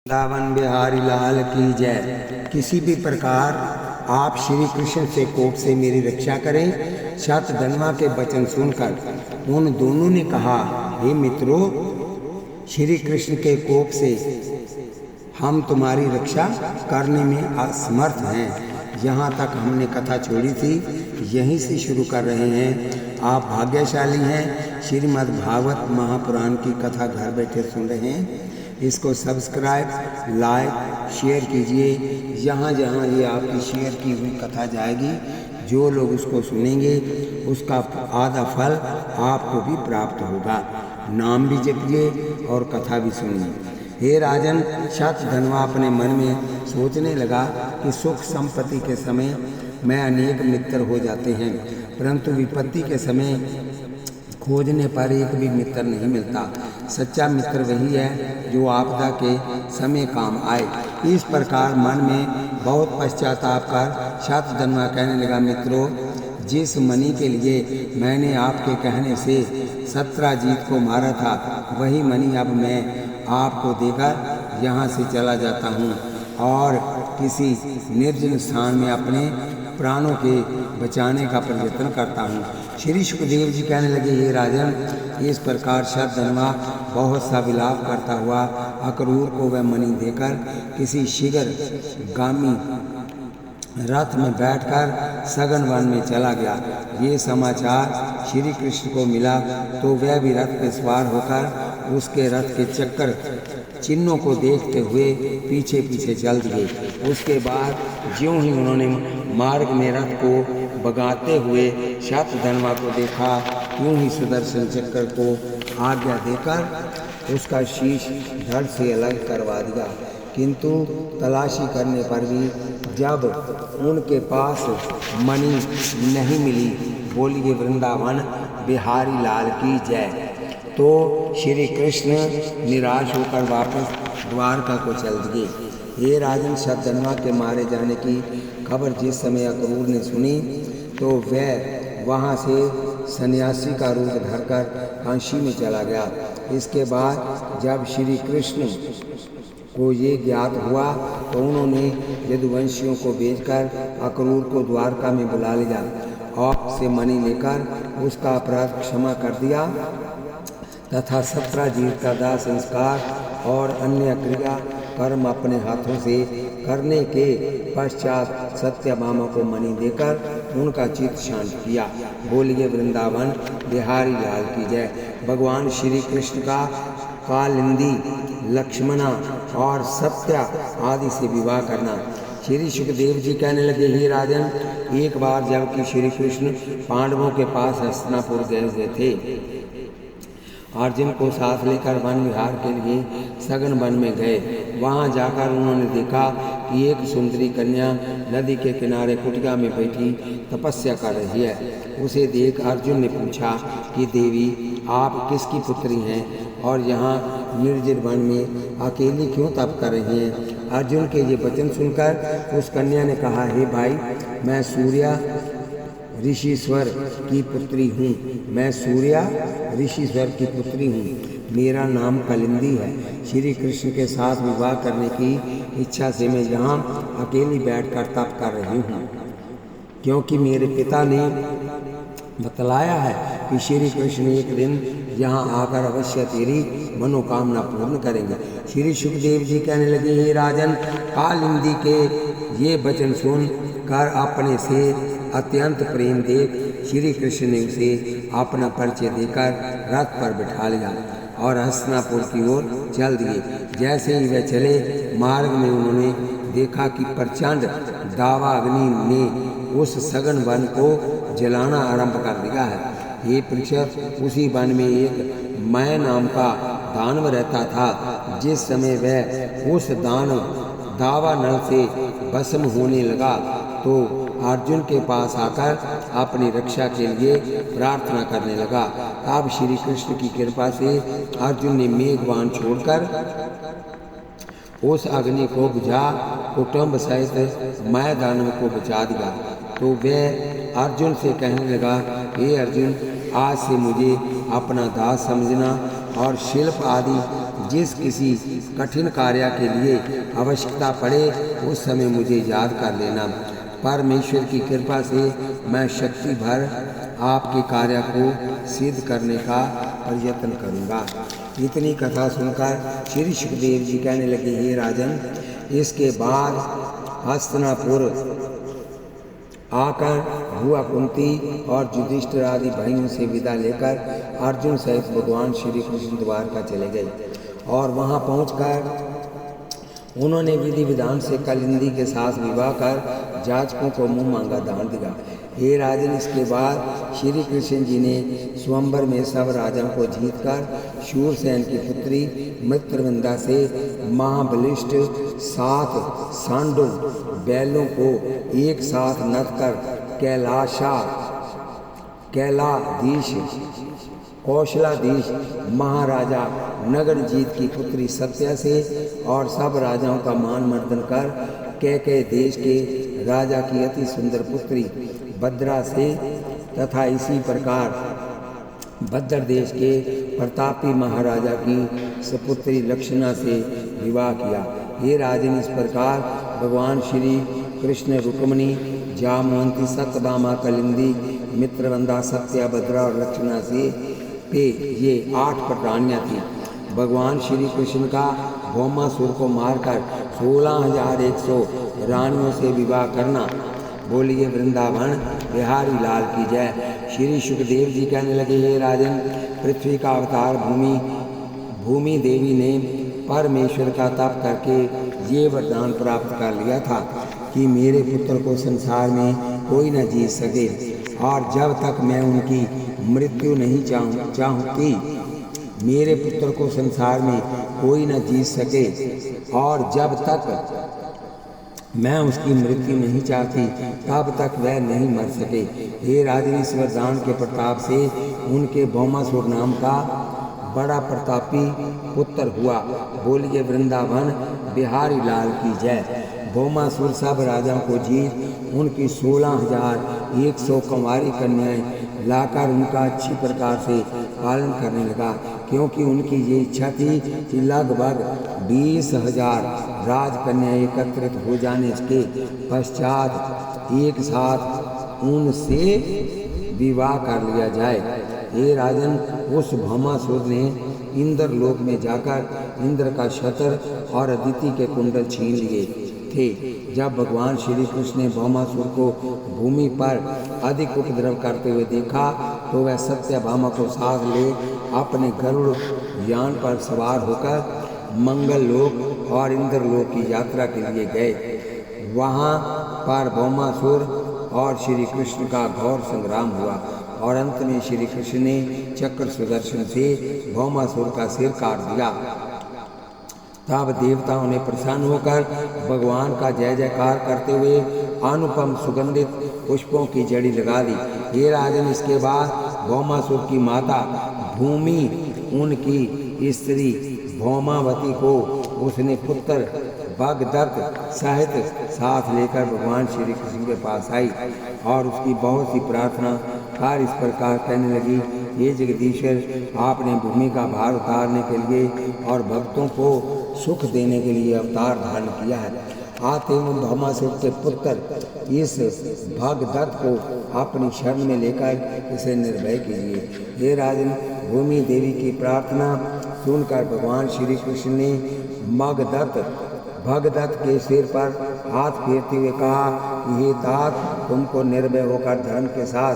वृंदावन बिहारी लाल की जय। किसी भी प्रकार आप श्री कृष्ण से कोप से मेरी रक्षा करें। शतधन्वा के वचन सुनकर उन दोनों ने कहा, हे मित्रों, श्री कृष्ण के कोप से हम तुम्हारी रक्षा करने में असमर्थ हैं। यहाँ तक हमने कथा छोड़ी थी, यहीं से शुरू कर रहे हैं। आप भाग्यशाली हैं, श्रीमद् भागवत महापुराण की कथा घर बैठे सुन रहे हैं। इसको सब्सक्राइब, लाइक, शेयर कीजिए। जहाँ जहाँ ये आपकी शेयर की हुई कथा जाएगी, जो लोग उसको सुनेंगे उसका आधा फल आपको भी प्राप्त होगा। नाम भी जपिए और कथा भी सुनिए। हे राजन, शतधन्वा अपने मन में सोचने लगा कि सुख संपत्ति के समय में अनेक मित्र हो जाते हैं, परंतु विपत्ति के समय खोजने पर एक भी मित्र नहीं मिलता। सच्चा मित्र वही है जो आपदा के समय काम आए। इस प्रकार मन में बहुत पश्चाताप कर शतधन्वा कहने लगा, मित्रों, जिस मणि के लिए मैंने आपके कहने से सत्राजीत को मारा था, वही मणि अब मैं आपको देकर यहाँ से चला जाता हूँ और किसी निर्जन स्थान में अपने प्राणों के बचाने का प्रयत्न करता हूँ। श्री सुखदेव जी कहने लगे, हे राजन, इस प्रकार शतधन्वा बहुत सा विलाप करता हुआ अक्रूर को वह मणि देकर किसी शीघ्र गामी रथ में बैठकर सघन वन में चला गया। ये समाचार श्री कृष्ण को मिला तो वह भी रथ पे सवार होकर उसके रथ के चक्कर चिन्हों को देखते हुए पीछे पीछे चल दिए। उसके बाद ज्यों ही उन्होंने मार्ग में रथ को भगाते हुए शतधन्वा को देखा, यूं ही सुदर्शन चक्र को आज्ञा देकर उसका शीश धड़ से अलग करवा दिया। किंतु तलाशी करने पर भी जब उनके पास मणि नहीं मिली, बोलिए वृंदावन बिहारी लाल की जय, तो श्री कृष्ण निराश होकर वापस द्वारका को चल दिए। हे राजन, शतधन्वा के मारे जाने की खबर जिस समय अक्रूर ने सुनी तो वह वहाँ से सन्यासी का रूप धरकर काशी में चला गया। इसके बाद जब श्री कृष्ण को ये ज्ञात हुआ तो उन्होंने यदुवंशियों को भेजकर अक्रूर को द्वारका में बुला लिया और से मणि लेकर उसका अपराध क्षमा कर दिया तथा सत्राजीत का दाह संस्कार और अन्य क्रिया कर्म अपने हाथों से करने के पश्चात सत्यभामा को मणि देकर उनका चित्त शांत किया। बोलिए वृंदावन बिहारी लाल की जय। भगवान श्री कृष्ण का कालिंदी, लक्ष्मणा और सत्या आदि से विवाह करना। श्री सुखदेव जी कहने लगे, हे राजन, एक बार जबकि श्री कृष्ण पांडवों के पास हस्तिनापुर गए हुए थे, अर्जुन को साथ लेकर वन विहार के लिए सघन वन में गए। वहां जाकर उन्होंने देखा कि एक सुंदरी कन्या नदी के किनारे कुटिया में बैठी तपस्या कर रही है। उसे देख अर्जुन ने पूछा कि देवी, आप किसकी पुत्री हैं और यहाँ निर्जन वन में अकेली क्यों तप कर रही हैं? अर्जुन के ये वचन सुनकर उस कन्या ने कहा, हे भाई, मैं सूर्या ऋषिश्वर की पुत्री हूँ। मैं सूर्या ऋषिश्वर की पुत्री हूँ। मेरा नाम कालिंदी है। श्री कृष्ण के साथ विवाह करने की इच्छा से मैं यहाँ अकेली बैठकर तप कर रही हूँ, क्योंकि मेरे पिता ने बतलाया है कि श्री कृष्ण एक दिन यहाँ आकर अवश्य तेरी मनोकामना पूर्ण करेंगे। श्री सुखदेव जी कहने लगे, हे राजन, कालिंदी के ये वचन सुन कर अपने से अत्यंत प्रेम देख श्री कृष्ण ने उसे अपना परिचय देकर रथ पर बिठा लिया और हस्तिनापुर की ओर चल दिए। जैसे ही वे चले, मार्ग में उन्होंने देखा कि प्रचंड दावा अग्नि ने उस सघन वन को जलाना आरंभ कर दिया है। ये परीक्षित, उसी वन में एक मैं नाम का दानव रहता था। जिस समय वह उस दावा नल से भस्म होने लगा तो अर्जुन के पास आकर अपनी रक्षा के लिए प्रार्थना करने लगा। अब श्री कृष्ण की कृपा से अर्जुन ने मेघवान छोड़कर उस अग्नि को बुझा कुटुंब सहित मैं दानव को बचा दिया। तो वह अर्जुन से कहने लगा, हे अर्जुन, आज से मुझे अपना दास समझना और शिल्प आदि जिस किसी कठिन कार्य के लिए आवश्यकता पड़े उस समय मुझे याद कर लेना। परमेश्वर की कृपा से मैं शक्ति भर आपके कार्य को सिद्ध करने का प्रयत्न करूँगा। इतनी कथा सुनकर श्री सुखदेव जी कहने लगे, हे राजन, इसके बाद हस्तिनापुर आकर बुआ कुंती और युधिष्ठिर आदि भाइयों से विदा लेकर अर्जुन सहित भगवान श्री कृष्ण द्वारका चले गए और वहां पहुंचकर उन्होंने विधि विधान से कलिंदी के साथ विवाह कर जाचकों को मुंह मांगा दान दिया। हे राजन, इसके बाद श्री कृष्ण जी ने स्वयंवर में सब राजाओं को जीतकर शूरसेन की पुत्री मित्रवृंदा से महाबलिष्ठ 7 सांडों बैलों को एक साथ नद कर कौशलाधीश महाराजा नगरजीत की पुत्री सत्या से और सब राजाओं का मान मर्दन कर कैकेय देश के राजा की अति सुंदर पुत्री भद्रा से तथा इसी प्रकार भद्र देश के प्रतापी महाराजा की सपुत्री लक्षणा से विवाह किया। हे राजन, इस प्रकार भगवान श्री कृष्ण रुक्मिणी, जामवंती, सत्यभामा, कलिंदी, मित्रवंदा, सत्या, भद्रा और लक्षणा से पे ये 8 प्राणियाँ थी। भगवान श्री कृष्ण का भौमासुर को मारकर 16,100 रानियों से विवाह करना। बोलिए वृंदावन बिहारी लाल की जय। श्री सुखदेव जी कहने लगे, हे राजन, पृथ्वी का अवतार भूमि देवी ने परमेश्वर का तप करके ये वरदान प्राप्त कर लिया था कि मेरे पुत्र को संसार में कोई न जीत सके और जब तक मैं उनकी मृत्यु नहीं चाहूँगी, मेरे पुत्र को संसार में कोई न जीत सके और जब तक मैं उसकी मृत्यु नहीं चाहती तब तक वह नहीं मर सके। हे राजन, इस वरदान के प्रताप से उनके भौमासुर नाम का बड़ा प्रतापी पुत्र हुआ। बोलिए वृंदावन बिहारी लाल की जय। भौमासुर सब राजाओं को जीत उनकी 16,100 कुंवारी कन्याएं लाकर उनका अच्छी प्रकार से पालन करने लगा, क्योंकि उनकी ये इच्छा थी कि लगभग 20,000 राजकन्याएं एकत्रित हो जाने के पश्चात एक साथ उनसे विवाह कर लिया जाए। हे राजन, उस भौमासुर ने इंद्र लोक में जाकर इंद्र का छत्र और अदिति के कुंडल छीन लिए थे। जब भगवान श्री कृष्ण ने भौमासुर को भूमि पर अधिक उपद्रव करते हुए देखा तो वह सत्यभामा को साथ ले अपने गरुड़ यान पर सवार होकर मंगल लोक और इंद्र लोक की यात्रा के लिए गए। वहाँ पर भौमासुर और श्री कृष्ण का घोर संग्राम हुआ और अंत में श्री कृष्ण ने चक्र सुदर्शन से भौमासुर का सिर काट दिया। तब देवताओं ने प्रसन्न होकर भगवान का जय जयकार करते हुए अनुपम सुगंधित पुष्पों की जड़ी लगा दी। हे राजन, इसके बाद भौमासुर की माता भूमि उनकी स्त्री भौमावती को उसने पुत्र भगदत्त सहित साथ लेकर भगवान श्री कृष्ण के पास आई और उसकी बहुत सी प्रार्थना कर इस प्रकार कहने लगी, ये जगदीश्वर, आपने भूमि का भार उतारने के लिए और भक्तों को सुख देने के लिए अवतार धारण किया है। आते हुए भौमासुर के पुत्र इस भगदत्त को अपनी शरण में लेकर इसे निर्भय कीजिए। हे राजन, भूमि देवी की प्रार्थना सुनकर भगवान श्री कृष्ण ने भगदत्त के सिर पर हाथ फेरते हुए कहा, ये तात, तुमको निर्भय होकर धर्म के साथ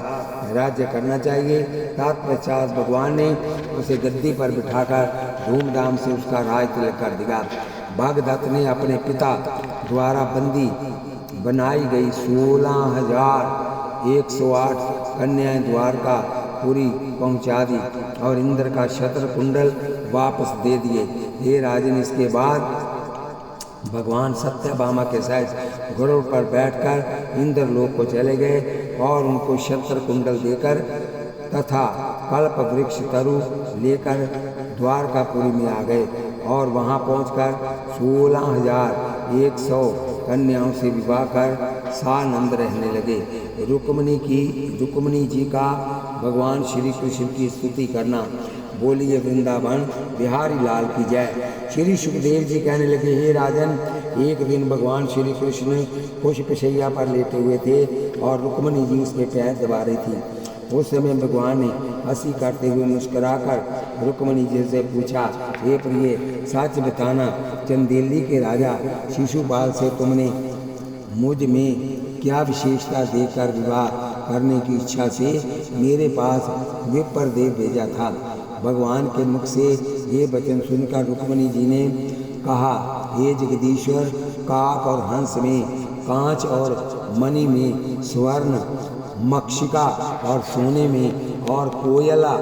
राज्य करना चाहिए। तत्पश्चात भगवान ने उसे गद्दी पर बिठाकर धूमधाम से उसका राज तिलक कर दिया। भगदत्त ने अपने पिता द्वारा बंदी बनाई गई 16,108 कन्याएं द्वारका पूरी पहुंचा दी और इंद्र का छत्र कुंडल वापस दे दिए। हे राजन, इसके बाद भगवान सत्यभामा के सहित गरुड़ पर बैठकर इंद्र लोक को चले गए और उनको छत्र कुंडल देकर तथा कल्प वृक्ष तरु लेकर द्वारकापुरी में आ गए और वहां पहुंचकर 16,100 कन्याओं से विवाह कर सानंद रहने लगे। रुक्मिणी जी का भगवान श्री कृष्ण की स्तुति करना। बोलिए वृंदावन बिहारी लाल की जय। श्री सुखदेव जी कहने लगे, हे राजन, एक दिन भगवान श्री कृष्ण पुष्पशैया पर लेटे हुए थे और रुक्मणी जी उसके पैर दबा रही थी। उस समय भगवान ने हंसी करते हुए मुस्कुराकर रुक्मणी जी से पूछा, हे प्रिय, सच बताना, चंदेली के राजा शिशुपाल से तुमने मुझ में क्या विशेषता देकर विवाह करने की इच्छा से मेरे पास विप्र देव भेजा था। भगवान के मुख से ये वचन सुनकर रुक्मणी जी ने कहा, हे जगदीश्वर, काक और हंस में कांच और मणि में स्वर्ण, मक्षिका और सोने में और कोयला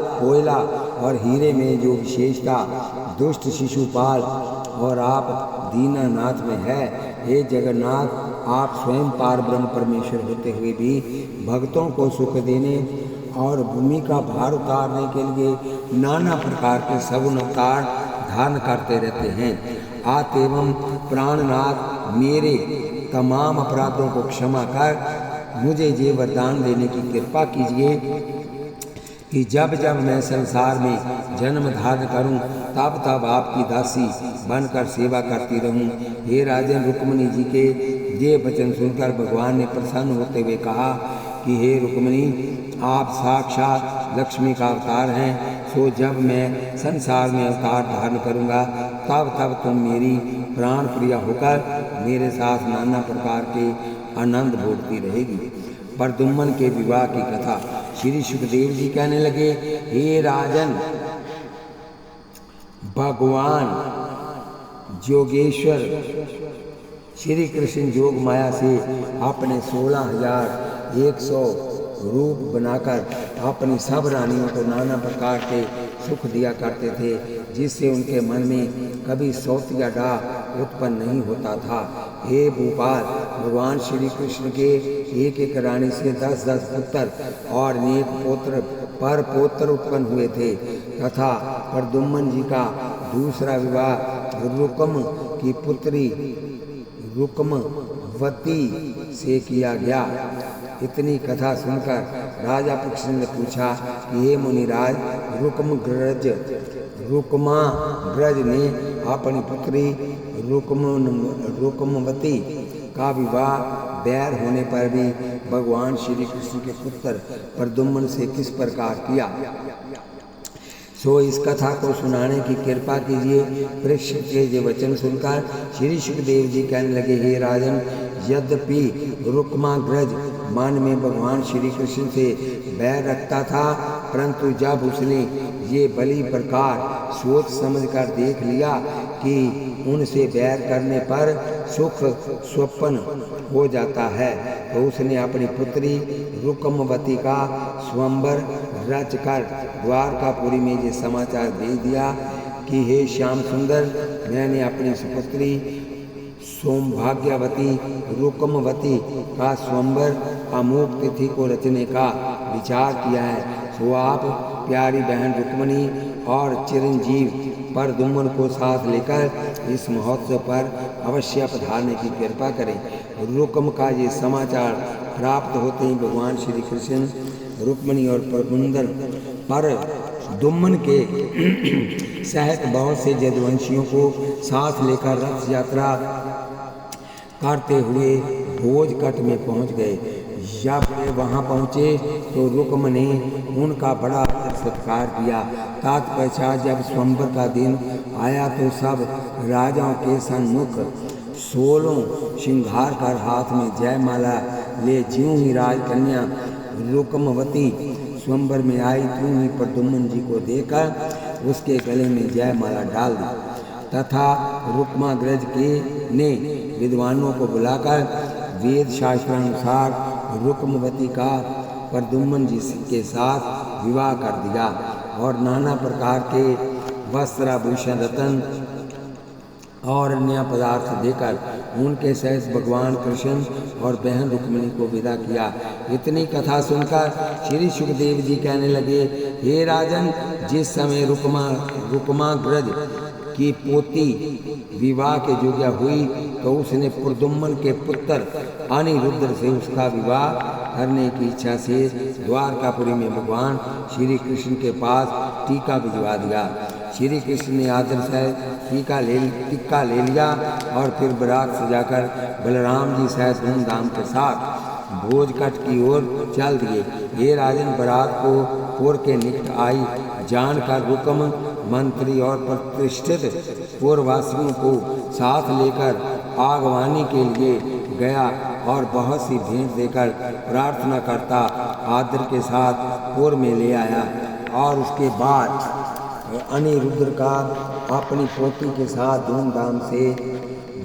और हीरे में जो विशेषता दुष्ट शिशुपाल और आप दीनानाथ में है, हे जगन्नाथ, आप स्वयं पार ब्रह्म परमेश्वर होते हुए भी भक्तों को सुख देने और भूमि का भार उतारने के लिए नाना प्रकार के सगुण अवतार धारण करते रहते हैं। आप एवं प्राणनाथ मेरे तमाम अपराधों को क्षमा कर मुझे ये वरदान देने की कृपा कीजिए कि जब जब मैं संसार में जन्म धारण करूं, तब तब आपकी दासी बनकर सेवा करती रहूं। हे राजन, रुक्मणी जी के ये वचन सुनकर भगवान ने प्रसन्न होते हुए कहा कि हे रुक्मणी, आप साक्षात लक्ष्मी का अवतार हैं, सो जब मैं संसार में अवतार धारण करूंगा, तब तब तुम मेरी प्राण प्रिया होकर मेरे साथ नाना प्रकार के आनंद भोगती रहेगी। प्रद्युम्न के विवाह की कथा। श्री सुखदेव जी कहने लगे, हे राजन, भगवान जोगेश्वर श्री कृष्ण जोग माया से अपने 16,100 रूप बनाकर अपनी सब रानियों को नाना प्रकार के सुख दिया करते थे, जिससे उनके मन में कभी शौच या डाह उत्पन्न नहीं होता था। हे भूपाल, भगवान श्री कृष्ण के एक एक रानी से 10-10 पुत्र और अनेक पोत्र उत्पन्न हुए थे तथा प्रद्युम्न जी का दूसरा विवाह रुक्म की पुत्री रुक्मवती से किया गया। इतनी कथा सुनकर राजा परीक्षित ने पूछा कि हे मुनिराज, रुक्माग्रज ने अपनी पुत्री रुक्मवती का विवाह बैर होने पर भी भगवान श्री कृष्ण के पुत्र प्रद्युम्न से किस प्रकार किया, सो इस कथा को सुनाने की कृपा कीजिए। परीक्षित के ये वचन सुनकर श्री सुखदेव जी कहने लगे, हे राजन, यद्यपि रुक्माग्रज मन में भगवान श्री कृष्ण से बैर रखता था, परंतु जब उसने ये भली प्रकार सोच समझकर देख लिया कि उनसे बैर करने पर सुख स्वप्न हो जाता है, तो उसने अपनी पुत्री रुक्मवती का स्वयंवर रचकर द्वारकापुरी में ये समाचार भेज दिया कि हे श्याम सुंदर, मैंने अपनी सुपुत्री सौभाग्यवती रुक्मवती का स्वयंवर अमुक तिथि को रचने का विचार किया है, तो आप प्यारी बहन रुक्मणी और चिरंजीव प्रद्युम्न को साथ लेकर इस महोत्सव पर अवश्य पधारने की कृपा करें। रुक्म का ये समाचार प्राप्त होते ही भगवान श्री कृष्ण रुक्मणी और प्रद्युम्न के सहित बहुत से यदुवंशियों को साथ लेकर रथ यात्रा करते हुए भोजकट में पहुंच गए। जब वे वहां पहुंचे तो रुक्म ने उनका बड़ा सत्कार किया। तत्पश्चात जब स्वयंवर का दिन आया तो सब राजाओं के सन्मुख 16 श्रृंगार कर हाथ में जयमाला ले ज्यों ही राजकन्या रुक्मवती स्वयंवर में आई, त्यों ही प्रद्युम्न जी को देखकर उसके गले में जयमाला डाल दी तथा रुक्माग्रज के ने विद्वानों को बुलाकर वेद शास्त्रानुसार रुक्मवती का प्रद्युम्न जी के साथ विवाह कर दिया और नाना प्रकार के वस्त्राभूषण रत्न और अन्य पदार्थ देकर उनके सहित भगवान कृष्ण और बहन रुक्मिणी को विदा किया। इतनी कथा सुनकर श्री सुखदेव जी कहने लगे, हे राजन, जिस समय रुक्माग्रज की पोती विवाह के योग्य हुई तो उसने प्रद्युम्न के पुत्र अनिरुद्ध से उसका विवाह करने की इच्छा से द्वारकापुरी में भगवान श्री कृष्ण के पास टीका भिजवा दिया। श्री कृष्ण ने आदर से टिक्का ले लिया और फिर बरात सजाकर बलराम जी सहित धूमधाम के साथ भोजकट की ओर चल दिए। ये राजन बरात को पुर के निकट आई जानकर रुकम मंत्री और प्रतिष्ठित पुरवासियों को साथ लेकर आगवानी के लिए गया और बहुत सी भेंट देकर प्रार्थना करता आदर के साथ पुर में ले आया। और उसके बाद अनिरुद्ध का अपनी पोती के साथ धूमधाम से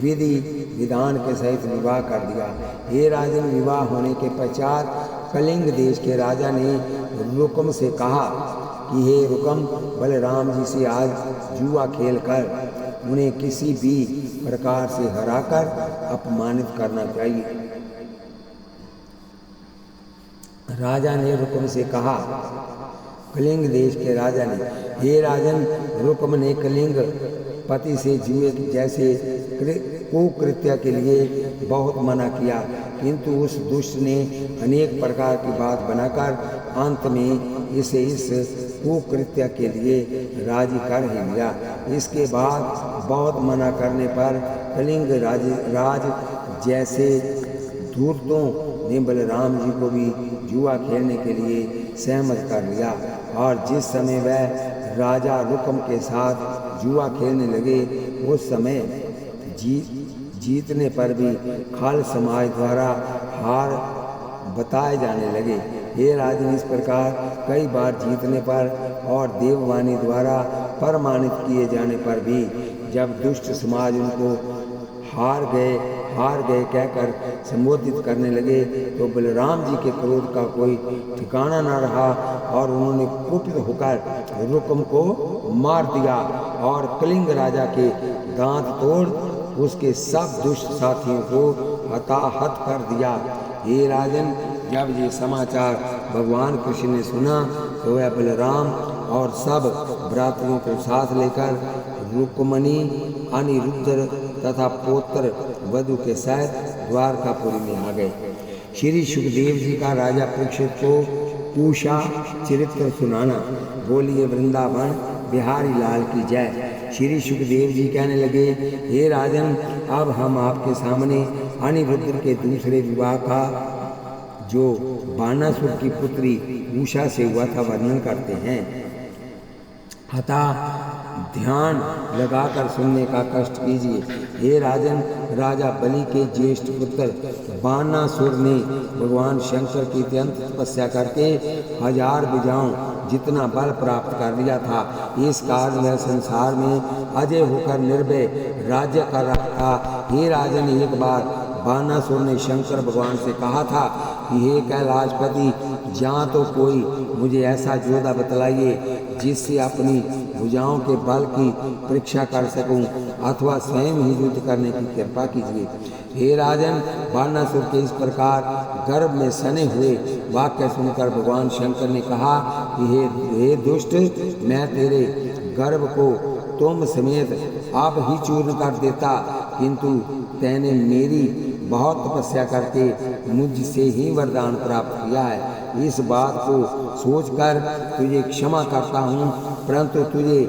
विधि विधान के सहित विवाह कर दिया। ये राजन विवाह होने के पश्चात कलिंग देश के राजा ने रुकम से कहा कि हे रुकम, बलराम जी से आज जुआ खेलकर उन्हें किसी भी प्रकार से हराकर अपमानित करना चाहिए। राजा ने रुकम से कहा, कलिंग देश के राजा ने, हे राजन, रुकम ने कलिंग पति से जुए जैसे कुकृत्य के लिए बहुत मना किया, किंतु उस दुष्ट ने अनेक प्रकार की बात बनाकर अंत में इसे इस कुकृत्य के लिए राजी कर ही लिया। इसके बाद बहुत मना करने पर कलिंग राज जैसे धूर्तों ने बलराम जी को भी जुआ खेलने के लिए सहमत कर लिया। और जिस समय वह राजा रुकम के साथ जुआ खेलने लगे, उस समय जीतने पर भी खाल समाज द्वारा हार बताए जाने लगे। ये राजन इस प्रकार कई बार जीतने पर और देववाणी द्वारा प्रमाणित किए जाने पर भी जब दुष्ट समाज उनको हार गए कहकर संबोधित करने लगे, तो बलराम जी के क्रोध का कोई ठिकाना न रहा और उन्होंने कुपित होकर रुकम को मार दिया और कलिंग राजा के दांत तोड़ उसके सब दुष्ट साथियों को हताहत कर दिया। हे राजन, जब ये समाचार भगवान कृष्ण ने सुना तो वह बलराम और सब भ्रातरों को साथ लेकर रुक्मणी, अनिरुद्ध तथा पोत्र वधु के सहित द्वारकापुरी में आ गए। श्री सुखदेव जी का राजा परीक्षित को उषा चरित्र सुनाना। बोलिए वृंदावन बिहारी लाल की जय। श्री सुखदेव जी कहने लगे, हे राजन, अब हम आपके सामने अनिरुद्ध के दूसरे विवाह का जो बानासुर की पुत्री उषा से हुआ था वर्णन करते हैं। अतः ध्यान लगाकर सुनने का कष्ट कीजिए। हे राजन, राजा बलि के ज्येष्ठ पुत्र बानासुर ने भगवान शंकर की अत्यंत तपस्या करके 1000 भुजाओं जितना बल प्राप्त कर लिया था। इस कारण वह संसार में अजय होकर निर्भय राज्य कर रहा था। हे राजन, एक बार बानासुर ने शंकर भगवान से कहा था कि हे कैलाशपति, जहाँ तो कोई मुझे ऐसा योद्धा बतलाइए जिससे अपनी भुजाओं के बल की परीक्षा कर सकूं, अथवा स्वयं ही युद्ध करने की कृपा कीजिए। हे राजन, बानासुर के इस प्रकार गर्भ में सने हुए वाक्य सुनकर भगवान शंकर ने कहा कि हे दुष्ट, मैं तेरे गर्भ को तुम समेत आप ही चूर्ण कर देता, किंतु तैने मेरी बहुत तपस्या करके मुझसे ही वरदान प्राप्त किया है। इस बात को सोचकर तुझे क्षमा करता हूँ, परंतु तुझे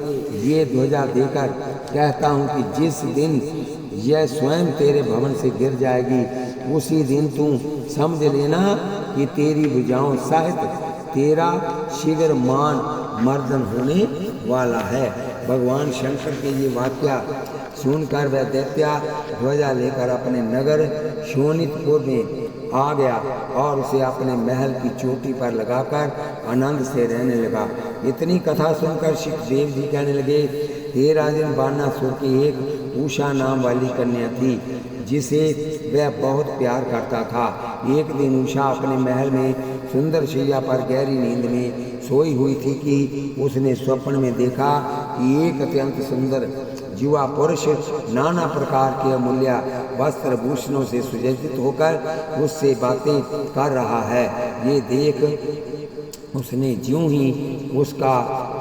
ये ध्वजा देकर कहता हूँ कि जिस दिन यह स्वयं तेरे भवन से गिर जाएगी, उसी दिन तू समझ लेना कि तेरी भुजाओं सहित तेरा शीघ्र मान मर्दन होने वाला है। भगवान शंकर के ये वाक्य सुनकर वह दैत्या ध्वजा लेकर अपने नगर शोणितपुर में आ गया और उसे अपने महल की चोटी पर लगाकर आनंद से रहने लगा। इतनी कथा सुनकर सुखदेव जी कहने लगे, हे राजन, बानासुर की एक उषा नाम वाली कन्या थी जिसे वह बहुत प्यार करता था। एक दिन उषा अपने महल में सुंदर शैया पर गहरी नींद में सोई हुई थी कि उसने स्वप्न में देखा कि एक अत्यंत सुंदर युवा पुरुष नाना प्रकार के अमूल्य वस्त्र भूषणों से सुसज्जित होकर उससे बातें कर रहा है। ये देख उसने ज्यों ही उसका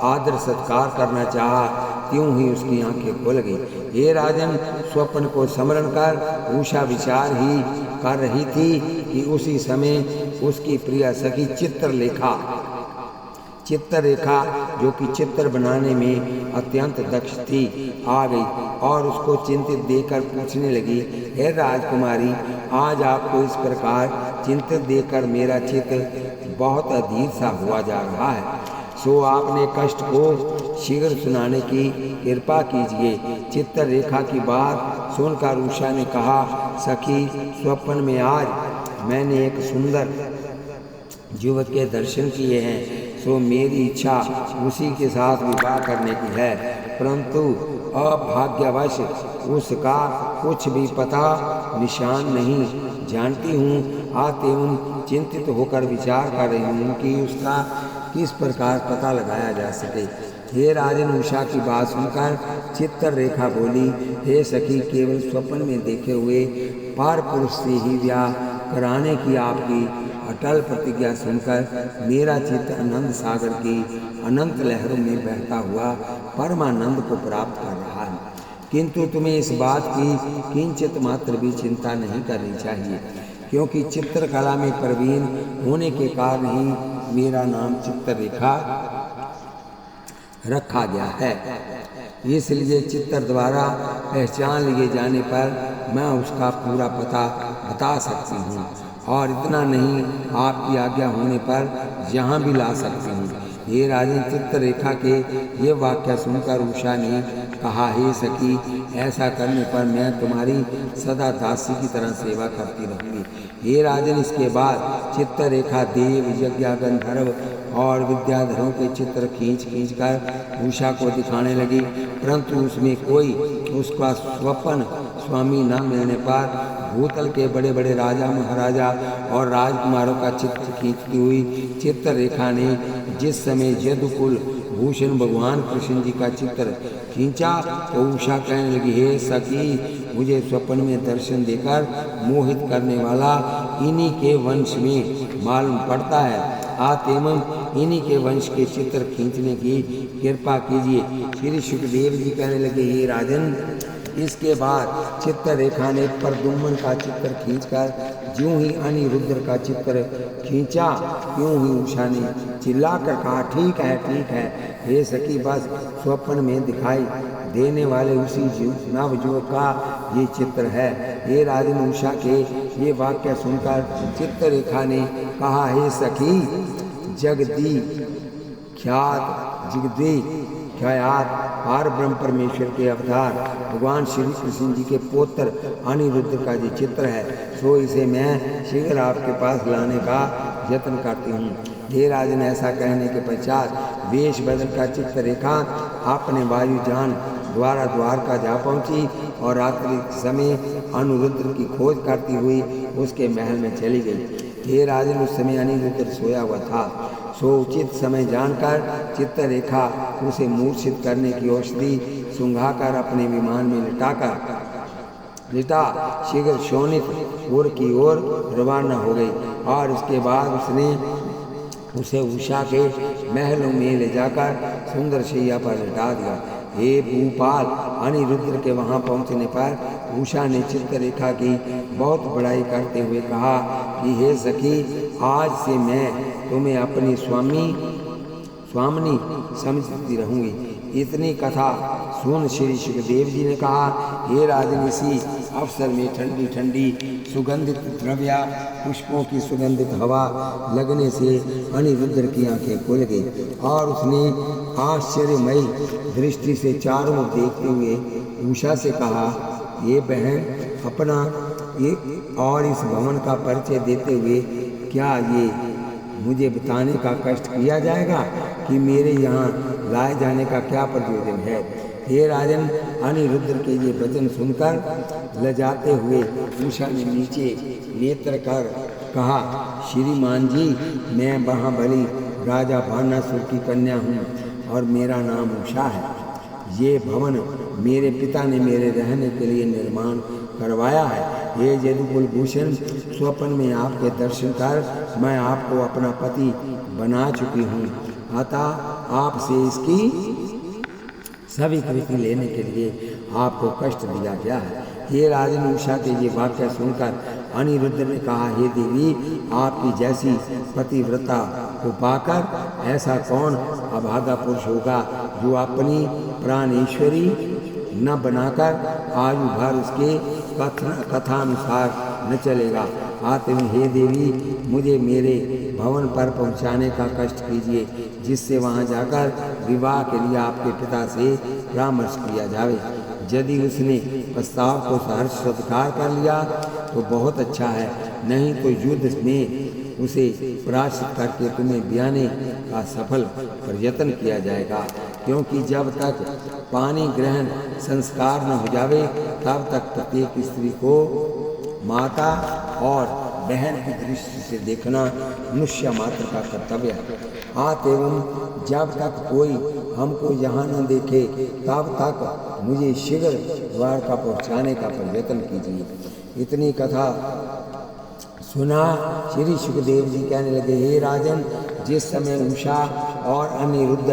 आदर सत्कार करना चाहा, त्यों ही उसकी आंखें खुल गई। हे राजन, स्वप्न को स्मरण कर उषा विचार ही कर रही थी कि उसी समय उसकी प्रिय सखी चित्ररेखा जो कि चित्र बनाने में अत्यंत दक्ष थी आ गई और उसको चिंतित देखकर पूछने लगी, हे राजकुमारी, आज आपको इस प्रकार चिंतित देखकर मेरा चित्त बहुत अधीर सा हुआ जा रहा है, सो आपने कष्ट को शीघ्र सुनाने की कृपा कीजिए। चित्ररेखा की बात सुनकर उषा ने कहा, सखी, स्वप्न में आज मैंने एक सुंदर युवक के दर्शन किए हैं, सो मेरी इच्छा उसी के साथ विवाह करने की है, परंतु अभाग्यवश उसका कुछ भी पता निशान नहीं जानती हूँ। आते चिंतित होकर विचार कर रही हूँ कि उसका किस प्रकार पता लगाया जा सके। हे राजन, उषा की बात सुनकर चित्ररेखा बोली, हे सखी, केवल स्वप्न में देखे हुए पार पुरुष से ही ब्याह कराने की आपकी अटल प्रतिज्ञा सुनकर मेरा चित्त आनंद सागर की अनंत लहरों में बहता हुआ परमानंद को प्राप्त कर रहा है, किंतु तुम्हें इस बात की किंचित मात्र भी चिंता नहीं करनी चाहिए, क्योंकि चित्रकला में प्रवीण होने के कारण ही मेरा नाम चित्ररेखा रखा गया है। इसलिए चित्र द्वारा पहचान लिए जाने पर मैं उसका पूरा पता बता सकती हूँ, और इतना नहीं, आपकी आज्ञा होने पर यहाँ भी ला सकती हूँ। हे राजन, चित्ररेखा के ये वाक्य सुनकर उषा ने कहा, हे सखी, ऐसा करने पर मैं तुम्हारी सदा दासी की तरह सेवा करती रहूँगी। हे राजन, इसके बाद चित्ररेखा देव, यज्ञ, गंधर्व और विद्याधरों के चित्र खींच कर उषा को दिखाने लगी, परंतु उसमें कोई उसका स्वप्न स्वामी न मिलने पर भूतल के बड़े बड़े राजा, महाराजा और राजकुमारों का चित्र खींचती हुई चित्ररेखा ने जिस समय यदुकुल भूषण भगवान कृष्ण जी का चित्र खींचा तो उषा कहने लगी, हे सखी, मुझे स्वप्न में दर्शन देकर मोहित करने वाला इन्हीं के वंश में मालूम पड़ता है। आप एवं इन्हीं के वंश के चित्र खींचने की कृपा कीजिए। श्री सुखदेव जी कहने लगे, हे राजन, इसके बाद चित्ररेखा ने प्रद्युम्न का चित्र खींचकर ज्यों ही अनिरुद्ध का चित्र खींचा त्यों ही उषा ने चिल्लाकर कहा, ठीक है, ठीक है, हे सखी, बस स्वप्न में दिखाई देने वाले उसी नवयुवक का ये चित्र है। हे राजन, उषा के ये वाक्य सुनकर चित्ररेखा ने कहा, हे सखी, जगदी ख्यात पार ब्रह्म परमेश्वर के अवतार भगवान श्री कृष्ण जी के पुत्र अनिरुद्ध का जो चित्र है, सो इसे मैं शीघ्र आपके पास लाने का यत्न करती हूँ। हे राजन, ऐसा कहने के पश्चात वेश बदल का चित्ररेखा अपने वायुयान द्वारा द्वारका जा पहुँची और रात्रि समय अनिरुद्ध की खोज करती हुई उसके महल में चली गई। हे राजन, उस समय अनिरुद्ध सोया हुआ था, सो उचित समय जानकर चित्ररेखा उसे मूर्छित करने की औषधि सुंघाकर अपने विमान में लिटा शीघ्र शोणितपुर की ओर रवाना हो गई, और उसके बाद उसने उसे उषा के महलों में ले जाकर सुंदर शैया पर लिटा दिया। हे भूपाल, अनिरुद्ध के वहां पहुंचने पर उषा ने चित्ररेखा की बहुत बड़ाई करते हुए कहा कि हे सखी, आज से मैं तुम्हें अपनी स्वामिनी समझती रहूंगी। इतनी कथा सुन श्री सुखदेव जी ने कहा, हे राजन, इसी अवसर में ठंडी ठंडी सुगंधित द्रव्या पुष्पों की सुगंधित हवा लगने से अनिरुद्ध की आंखें खुल गई और उसने आश्चर्यमयी दृष्टि से चारों ओर देखते हुए उषा से कहा, ये बहन, अपना ये और इस भवन का परिचय देते हुए क्या ये मुझे बताने का कष्ट किया जाएगा कि मेरे यहाँ लाए जाने का क्या प्रयोजन है। हे राजन, अनिरुद्ध के ये वचन सुनकर लजाते हुए उषा ने नीचे नेत्र कर कहा, श्रीमान जी, मैं महाबली राजा भानासुर की कन्या हूँ और मेरा नाम उषा है। ये भवन मेरे पिता ने मेरे रहने के लिए निर्माण करवाया है। ये यदुकुल भूषण, स्वप्न में आपके दर्शन कर मैं आपको अपना पति बना चुकी हूँ, अतः आपसे इसकी स्वीकृति लेने के लिए आपको कष्ट दिया गया है। हे राजन, उषा के ये वाक्य सुनकर अनिरुद्ध ने कहा, हे देवी, आपकी जैसी पतिव्रता को पाकर ऐसा कौन अभागा पुरुष होगा जो अपनी प्राणेश्वरी न बनाकर आयु भर उसके कथानुसार न चलेगा। आते में, हे देवी, मुझे मेरे भवन पर पहुंचाने का कष्ट कीजिए, जिससे वहां जाकर विवाह के लिए आपके पिता से परामर्श किया जावे। यदि उसने प्रस्ताव को सहर्ष स्वीकार कर लिया तो बहुत अच्छा है, नहीं तो युद्ध में उसे पराजित करके तुम्हें ब्याने का सफल प्रयत्न किया जाएगा। क्योंकि जब तक पानी ग्रहण संस्कार न हो जावे तब तक प्रत्येक स्त्री को माता और बहन की दृष्टि से देखना मनुष्य मात्र का कर्तव्य है। एवं जब तक कोई हमको यहाँ न देखे तब तक मुझे शीघ्र द्वार का पहुँचाने का प्रयत्न कीजिए। इतनी कथा सुना श्री सुखदेव जी कहने लगे, हे राजन, जिस समय उषा और अनिरुद्ध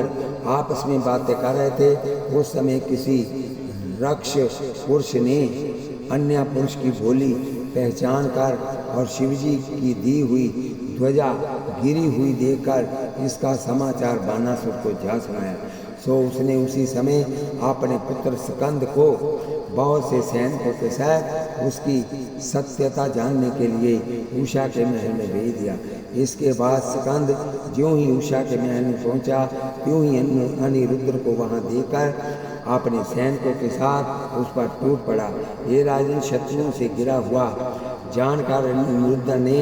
आपस में बातें कर रहे थे उस समय किसी रक्ष पुरुष ने अन्य पुरुष की बोली पहचान कर और शिवजी की दी हुई ध्वजा गिरी हुई देखकर इसका समाचार बानासुर को जा सुनाया। सो उसने उसी समय अपने पुत्र स्कंद को बहुत से सैनिकों के साथ उसकी सत्यता जानने के लिए उषा के महल में भेज दिया। इसके बाद स्कंद ज्यों ही उषा के महल में पहुंचा त्यों ही अनिरुद्ध को वहां देखकर अपने सैनिकों के साथ उस पर टूट पड़ा। ये राजन, शत्रुओं से गिरा हुआ जानकर अनिरुद्ध ने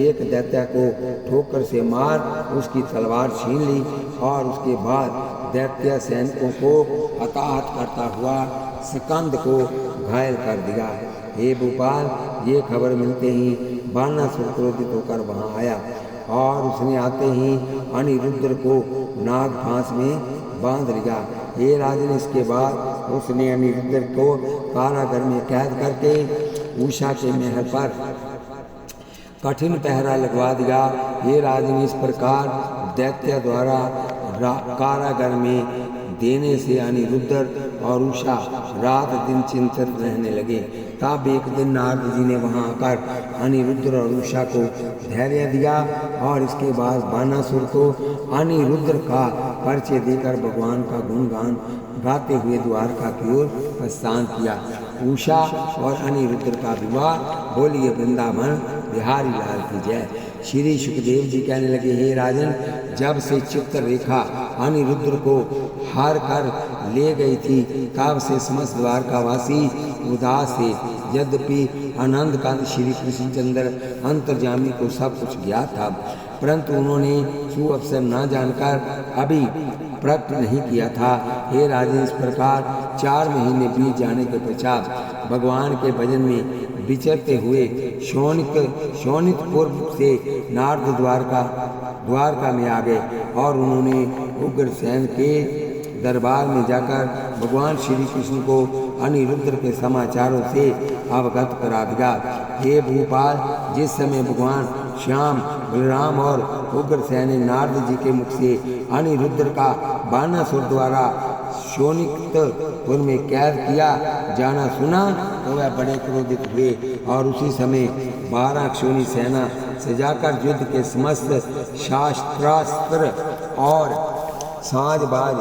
एक दैत्य को ठोकर से मार उसकी तलवार छीन ली और उसके बाद दैत्य सैनिकों को हताहत करता हुआ स्कंद को घायल कर दिया। हे भोपाल, ये खबर मिलते ही बानासुर क्रोधित होकर वहां आया और उसने आते ही अनिरुद्ध को नाग फांस में बांध लिया। हे राजन, इसके बाद उसने अनिरुद्ध को कारागार में कैद करके उषा के महल पर कठिन पहरा लगवा दिया। हे राजन, इस प्रकार दैत्य द्वारा कारागार में देने से अनिरुद्ध और उषा रात दिन चिंतित रहने लगे। तब एक दिन नारद जी ने वहां आकर अनिरुद्ध और उषा को धैर्य दिया और इसके बाद बानासुर को अनिरुद्ध का परिचय देकर भगवान का गुणगान गाते हुए द्वारका की ओर प्रस्थान किया। उषा और अनिरुद्ध का विवाह। बोलिए वृंदावन बिहारी लाल की जय। श्री सुखदेव जी कहने लगे, हे राजन, जब से चित्ररेखा अनिरुद्ध को हार कर ले गई थी तब से समस्त द्वारकावासी उदास थे। यद्यपि आनंद कांत श्री कृष्णचंद्र अंतर्जामी को सब कुछ ज्ञात था, परंतु उन्होंने सुअवसर न जानकर अभी प्रकट नहीं किया था। हे राजन, इस प्रकार 4 महीने बीत जाने के पश्चात भगवान के भजन में विचरते हुए शोणितपुर से नारद द्वारका में आ गए और उन्होंने उग्रसेन के दरबार में जाकर भगवान श्री कृष्ण को अनिरुद्ध के समाचारों से अवगत करा दिया। हे भूपाल, जिस समय भगवान श्याम, बलराम और उग्रसेन ने नारद जी के मुख से अनिरुद्ध का बानासुर द्वारा शोणितपुर में कैद किया जाना सुना तो वह बड़े क्रोधित हुए और उसी समय 12 क्षोणी सेना सजाकर युद्ध के समस्त शास्त्रास्त्र और साजबाज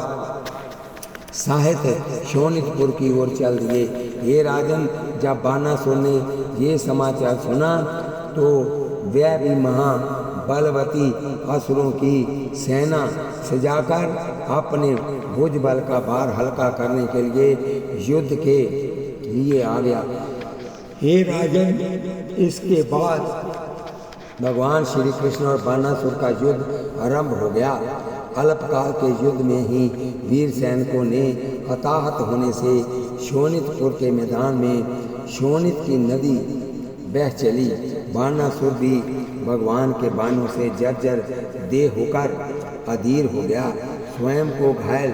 साहित्य शोणितपुर की ओर चल दिए। हे राजन, जब बानासुर ने ये समाचार सुना तो वह भी महाबलवती असुरों की सेना सजाकर अपने भुज बल का भार हल्का करने के लिए युद्ध के लिए आ गया। हे राजन, इसके बाद भगवान श्री कृष्ण और बानासुर का युद्ध आरंभ हो गया। अल्पकाल के युद्ध में ही वीर सैनिकों ने हताहत होने से शोणितपुर के मैदान में शोणित की नदी बह चली। बानासुर भी भगवान के बाणों से जर्जर देह होकर अधीर हो गया। स्वयं को घायल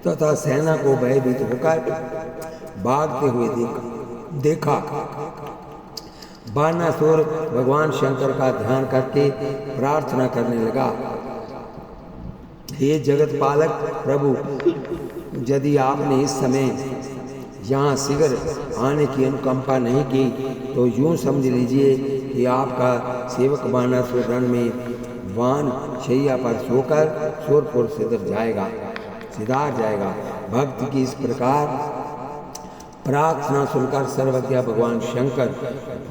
तथा सेना को भयभीत होकर भागते हुए देखा। बानासुर भगवान शंकर का ध्यान करके प्रार्थना करने लगा, हे जगत पालक प्रभु, यदि आपने इस समय यहाँ शीघ्र आने की अनुकंपा नहीं की तो यूं समझ लीजिए कि आपका सेवक बानासुर रण में वान शैया पर सोकर सोरपुर सिधार जाएगा। भक्त की इस प्रकार प्रार्थना सुनकर सर्वज्ञ भगवान शंकर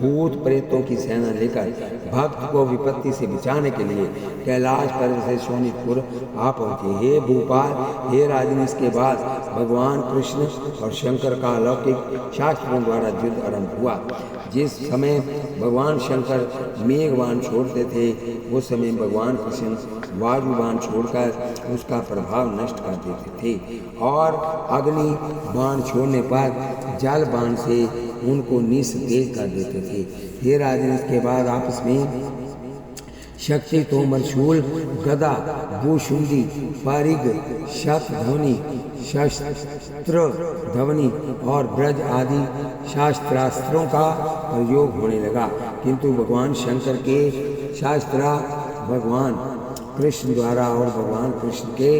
भूत प्रेतों की सेना लेकर भक्त को विपत्ति से बचाने के लिए कैलाश पर्वत से शोणितपुर आ पहुंचे। हे भूपाल, हे राजन, इसके बाद भगवान कृष्ण और शंकर का अलौकिक शास्त्रों द्वारा युद्ध आरंभ हुआ। जिस समय भगवान शंकर मेघवान छोड़ते थे उस समय भगवान कृष्ण वायुबाण छोड़कर उसका प्रभाव नष्ट कर देते थे और अग्नि बाण छोड़ने पर जल बाण से उनको निस्तेज कर देते थे। हे राजन, इसके बाद आपस में शक्ति तोमर शूल गदा भूशुंडी परिग शतध्वनि शस्त्र ध्वनि और ब्रज आदि शास्त्रास्त्रों का प्रयोग होने लगा, किंतु भगवान शंकर के शास्त्रा भगवान कृष्ण द्वारा और भगवान कृष्ण के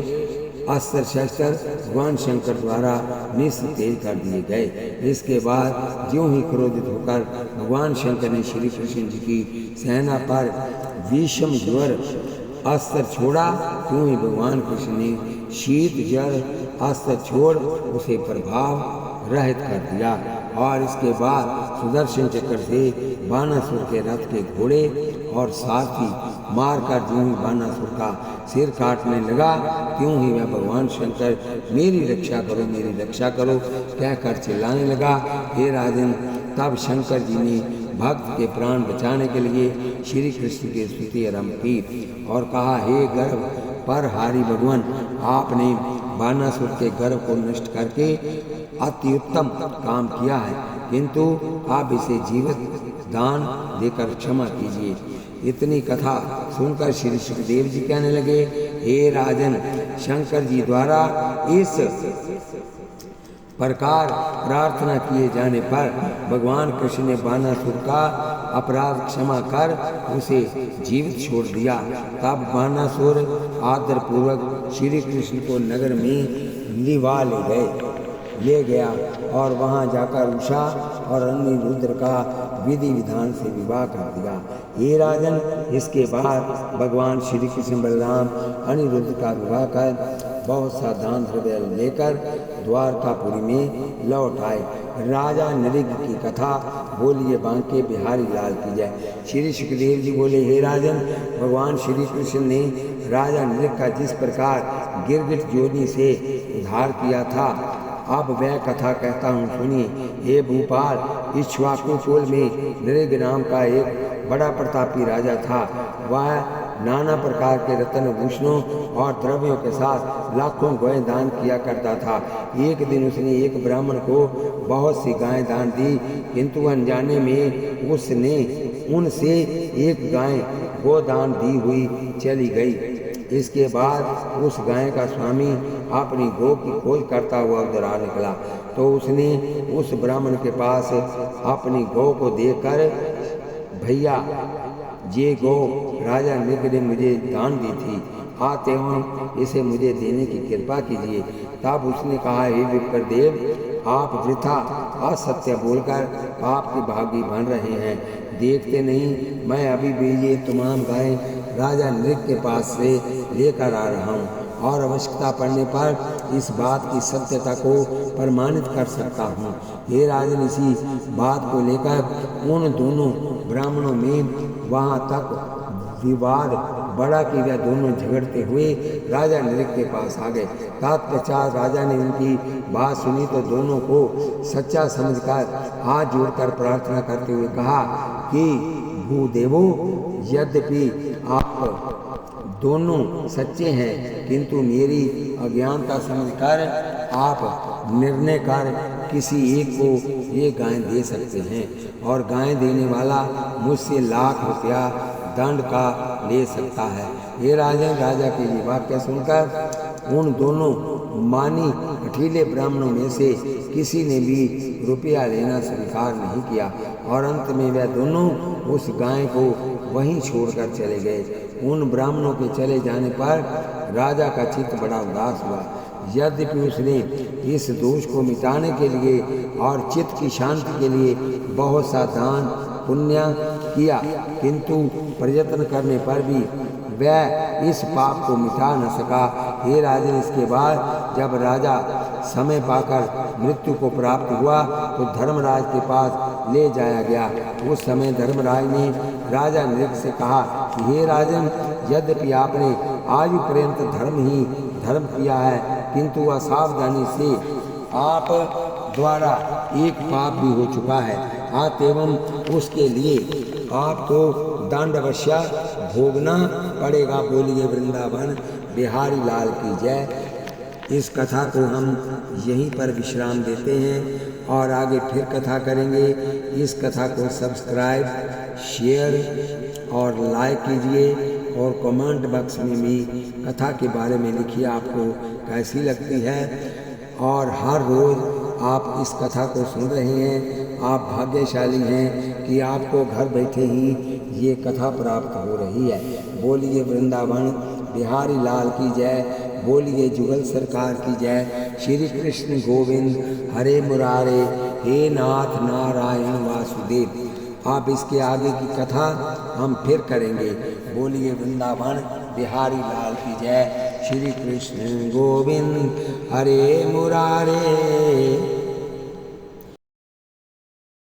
अस्त्र शस्त्र भगवान शंकर द्वारा निस्तेज कर दिए गए। इसके बाद ज्यों ही क्रोधित होकर भगवान शंकर ने श्री कृष्ण जी की सेना पर विषम ज्वर अस्त्र छोड़ा, त्यों ही भगवान कृष्ण ने शीत जल अस्त्र छोड़ उसे प्रभाव रहित कर दिया और इसके बाद सुदर्शन चक्र से बानासुर के रथ के घोड़े और सारथी मारकर ज्यों ही बानासुर का सिर काटने लगा, त्यों ही वह भगवान शंकर मेरी रक्षा करो, मेरी रक्षा करो कहकर चिल्लाने लगा। हे राजन, तब शंकर जी ने भक्त के प्राण बचाने के लिए श्री कृष्ण की स्तुति आरंभ की और कहा, हे गर्भ पर हारी भगवान, आपने बानासुर के गर्भ को नष्ट करके अति उत्तम काम किया है, किंतु आप इसे जीवित दान देकर क्षमा कीजिए। इतनी कथा सुनकर श्री सुखदेव जी कहने लगे, हे राजन, शंकर जी द्वारा इस प्रकार प्रार्थना किए जाने पर भगवान कृष्ण ने बानासुर का अपराध क्षमा कर उसे जीवित छोड़ दिया। तब बानासुर आदर पूर्वक श्री कृष्ण को नगर में लिवा ले गया और वहां जाकर उषा और अनिरुद्ध का विधि विधान से विवाह कर दिया। हे राजन, इसके बाद भगवान श्री कृष्ण बलराम अनिरुद्ध का विवाह कर बहुत सा दान द्रव्य लेकर द्वारकापुरी में लौट आए। राजा नृग की कथा बोलिए बांके बिहारी लाल की जय। श्री सुखदेव जी बोले, हे राजन, भगवान श्री कृष्ण ने राजा नृग का जिस प्रकार गिरगिट योनि से उद्धार किया था, अब वह कथा कहता हूँ, सुनिए। हे भूपाल, इक्ष्वाकु कुल में नृग नाम का एक बड़ा प्रतापी राजा था। वह नाना प्रकार के रत्न भूषणों और द्रव्यों के साथ लाखों गायें दान किया करता था। एक दिन उसने एक ब्राह्मण को बहुत सी गायें दान दी, किंतु अनजाने में उसने उनसे एक गाय गोदान दी हुई चली गई। इसके बाद उस गाय का स्वामी अपनी गौ की खोज करता हुआ उधर आ निकला, तो उसने उस ब्राह्मण के पास अपनी गौ को देकर, भैया, ये गौ राजा नृग ने मुझे दान दी थी, आते हो इसे मुझे देने की कृपा कीजिए। तब उसने कहा, हे विप्रदेव, आप वृथा असत्य बोलकर आपकी भागी बन रहे हैं। देखते नहीं मैं अभी भी ये तमाम गायें राजा नृग के पास से लेकर आ रहा हूँ और आवश्यकता पड़ने पर इस बात की सत्यता को प्रमाणित कर सकता हूँ। हे राजन, इसी बात को लेकर उन दोनों ब्राह्मणों में वहाँ तक विवाद बड़ा कि वह दोनों झगड़ते हुए राजा नृग के पास आ गए। तत्पश्चात राजा ने उनकी बात सुनी तो दोनों को सच्चा समझकर हाथ जोड़कर प्रार्थना करते हुए कहा कि भूदेवो, यद्यपि आप दोनों सच्चे हैं, किंतु मेरी अज्ञानता समझकर आप निर्णय कर किसी एक को ये गाय दे सकते हैं और गाय देने वाला मुझसे लाख रुपया दंड का ले सकता है। ये राजा के ये वाक्य सुनकर उन दोनों मानी हठीले ब्राह्मणों में से किसी ने भी रुपया लेना स्वीकार नहीं किया और अंत में वह दोनों उस गाय को वहीं छोड़कर चले गए। उन ब्राह्मणों के चले जाने पर राजा का चित्त बड़ा उदास हुआ। यद्यपि उसने इस दोष को मिटाने के लिए और चित्त की शांति के लिए बहुत सा दान पुण्य किया, किंतु प्रयत्न करने पर भी वह इस पाप को मिटा न सका। हे राजन, इसके बाद जब राजा समय पाकर मृत्यु को प्राप्त हुआ तो धर्मराज के पास ले जाया गया। उस समय धर्मराज ने राजा नृग से कहा कि हे राजन, यद्यपि आपने आयु पर्यंत धर्म किया है, किंतु असावधानी से आप द्वारा एक पाप भी हो चुका है। अतएव उसके लिए आपको दंडवश्य भोगना पड़ेगा। बोलिए वृंदावन बिहारी लाल की जय। इस कथा को हम यहीं पर विश्राम देते हैं और आगे फिर कथा करेंगे। इस कथा को सब्सक्राइब, शेयर और लाइक कीजिए और कमेंट बॉक्स में भी कथा के बारे में लिखिए आपको कैसी लगती है। और हर रोज़ आप इस कथा को सुन रहे हैं। आप भाग्यशाली हैं कि आपको घर बैठे ही ये कथा प्राप्त हो रही है। बोलिए वृंदावन बिहारी लाल की जय। बोलिए जुगल सरकार की जय। श्री कृष्ण गोविंद हरे मुरारे, हे नाथ नारायण वासुदेव। आप इसके आगे की कथा हम फिर करेंगे। बोलिए वृंदावन बिहारी लाल की जय। श्री कृष्ण गोविंद हरे मुरारे,